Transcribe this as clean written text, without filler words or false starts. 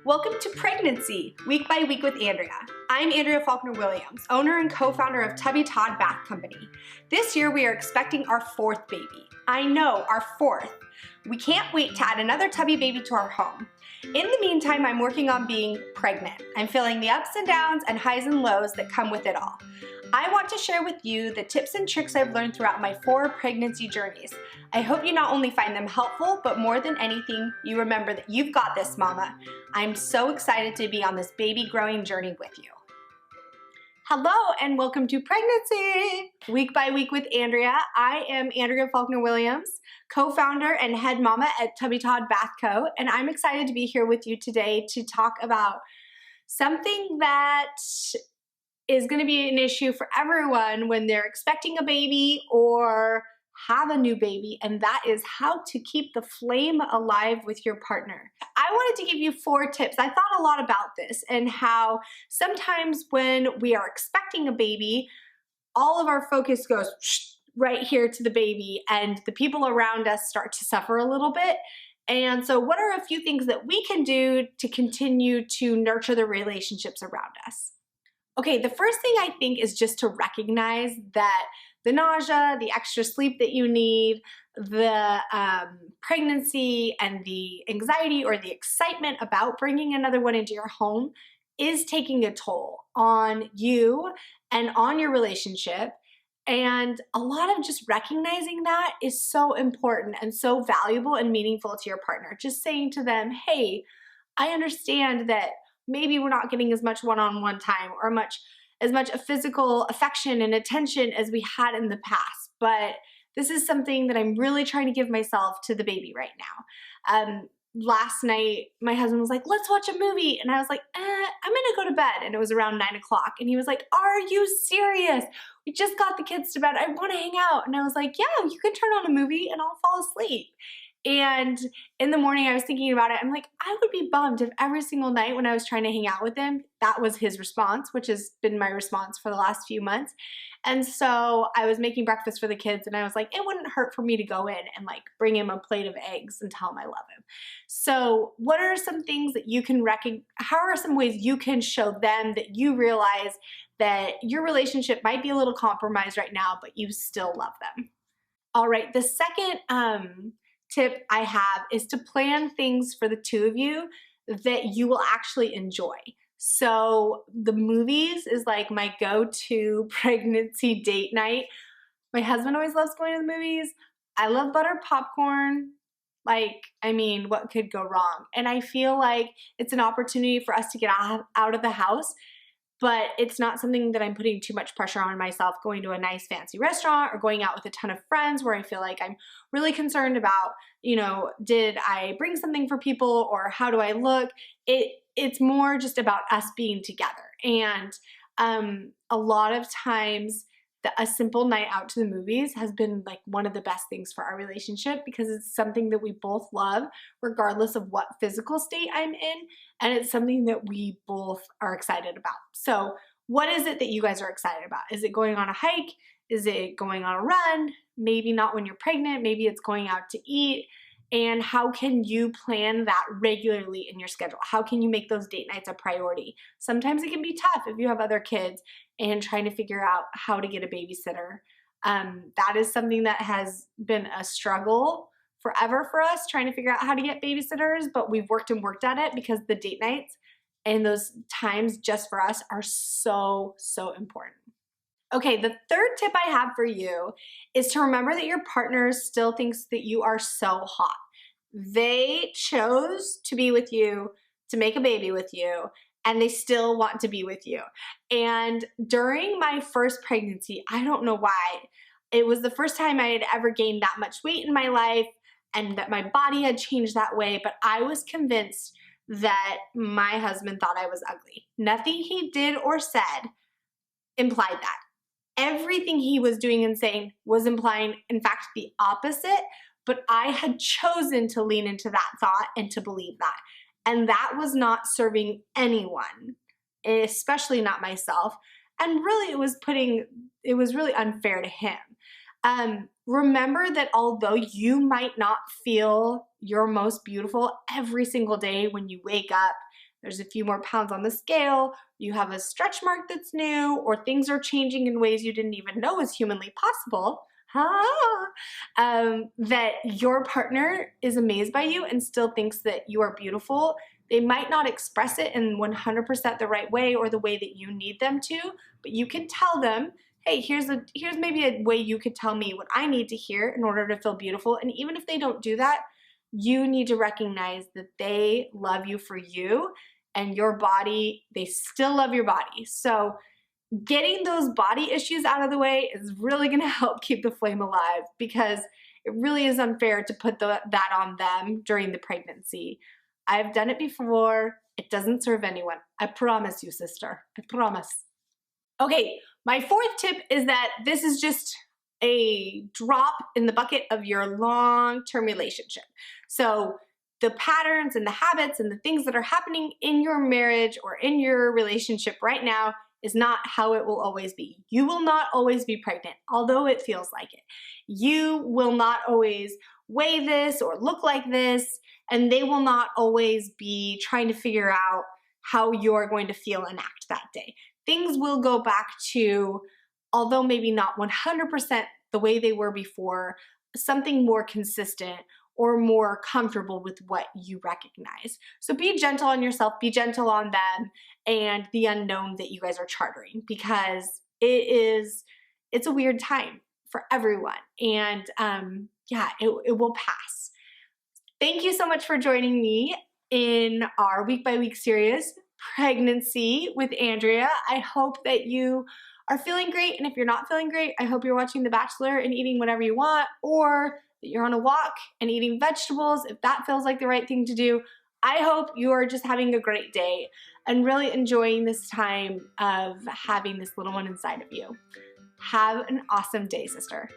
Welcome to Pregnancy, Week by Week with Andrea. I'm Andrea Faulkner-Williams, owner and co-founder of Tubby Todd Bath Company. This year we are expecting our fourth baby. I know, our fourth. We can't wait to add another Tubby baby to our home. In the meantime, I'm working on being pregnant. I'm feeling the ups and downs and highs and lows that come with it all. I want to share with you the tips and tricks I've learned throughout my 4 pregnancy journeys. I hope you not only find them helpful, but more than anything, you remember that you've got this, mama. I'm so excited to be on this baby growing journey with you. Hello and welcome to Pregnancy, Week by Week with Andrea. I am Andrea Faulkner-Williams, co-founder and head mama at Tubby Todd Bath Co. And I'm excited to be here with you today to talk about something that is going to be an issue for everyone when they're expecting a baby or have a new baby, and that is how to keep the flame alive with your partner. I wanted to give you 4 tips. I thought a lot about this and how sometimes when we are expecting a baby, all of our focus goes right here to the baby and the people around us start to suffer a little bit. And so what are a few things that we can do to continue to nurture the relationships around us? Okay, the first thing I think is just to recognize that the nausea, the extra sleep that you need, the pregnancy and the anxiety or the excitement about bringing another one into your home is taking a toll on you and on your relationship. And a lot of just recognizing that is so important and so valuable and meaningful to your partner. Just saying to them, hey, I understand that maybe we're not getting as much one-on-one time or as much physical affection and attention as we had in the past, but this is something that I'm really trying to give myself to the baby right now. Last night, my husband was like, let's watch a movie. And I was like, I'm gonna go to bed. And it was around 9 o'clock. And he was like, are you serious? We just got the kids to bed. I wanna hang out. And I was like, yeah, you can turn on a movie and I'll fall asleep. And in the morning I was thinking about it. I'm like, I would be bummed if every single night when I was trying to hang out with him, that was his response, which has been my response for the last few months. And so I was making breakfast for the kids and I was like, it wouldn't hurt for me to go in and like bring him a plate of eggs and tell him I love him. So what are some things that you can how are some ways you can show them that you realize that your relationship might be a little compromised right now, but you still love them? All right, the second tip I have is to plan things for the two of you that you will actually enjoy. So the movies is like my go-to pregnancy date night. My husband always loves going to the movies. I love buttered popcorn. Like, I mean, what could go wrong? And I feel like it's an opportunity for us to get out of the house, but it's not something that I'm putting too much pressure on myself going to a nice fancy restaurant or going out with a ton of friends where I feel like I'm really concerned about, did I bring something for people or how do I look? It's more just about us being together. And a lot of times a simple night out to the movies has been like one of the best things for our relationship because it's something that we both love regardless of what physical state I'm in, and it's something that we both are excited about. So what is it that you guys are excited about? Is it going on a hike? Is it going on a run? Maybe not when you're pregnant, maybe it's going out to eat. And how can you plan that regularly in your schedule? How can you make those date nights a priority? Sometimes it can be tough if you have other kids and trying to figure out how to get a babysitter. That is something that has been a struggle forever for us, trying to figure out how to get babysitters, but we've worked at it because the date nights and those times just for us are so, so important. Okay, the third tip I have for you is to remember that your partner still thinks that you are so hot. They chose to be with you, to make a baby with you, and they still want to be with you. And during my first pregnancy, I don't know why, it was the first time I had ever gained that much weight in my life and that my body had changed that way, but I was convinced that my husband thought I was ugly. Nothing he did or said implied that. Everything he was doing and saying was implying, in fact, the opposite, but I had chosen to lean into that thought and to believe that. And that was not serving anyone, especially not myself. And really, it was really unfair to him. Remember that although you might not feel your most beautiful every single day when you wake up there's a few more pounds on the scale, you have a stretch mark that's new, or things are changing in ways you didn't even know was humanly possible, that your partner is amazed by you and still thinks that you are beautiful. They might not express it in 100% the right way or the way that you need them to, but you can tell them, hey, here's maybe a way you could tell me what I need to hear in order to feel beautiful. And even if they don't do that, you need to recognize that they love you for you and your body, they still love your body. So getting those body issues out of the way is really gonna help keep the flame alive, because it really is unfair to put that on them during the pregnancy. I've done it before. It doesn't serve anyone. I promise you, sister. I promise. Okay, my fourth tip is that this is just a drop in the bucket of your long-term relationship. So the patterns and the habits and the things that are happening in your marriage or in your relationship right now is not how it will always be. You will not always be pregnant, although it feels like it. You will not always weigh this or look like this, and they will not always be trying to figure out how you're going to feel and act that day. Things will go back to, although maybe not 100% the way they were before, something more consistent or more comfortable with what you recognize. So be gentle on yourself, be gentle on them and the unknown that you guys are chartering, because it's a weird time for everyone. And yeah, it will pass. Thank you so much for joining me in our week by week series, Pregnancy with Andrea. I hope that you are feeling great. And if you're not feeling great, I hope you're watching The Bachelor and eating whatever you want, or that you're on a walk and eating vegetables if that feels like the right thing to do. I hope you are just having a great day and really enjoying this time of having this little one inside of you. Have an awesome day, sister.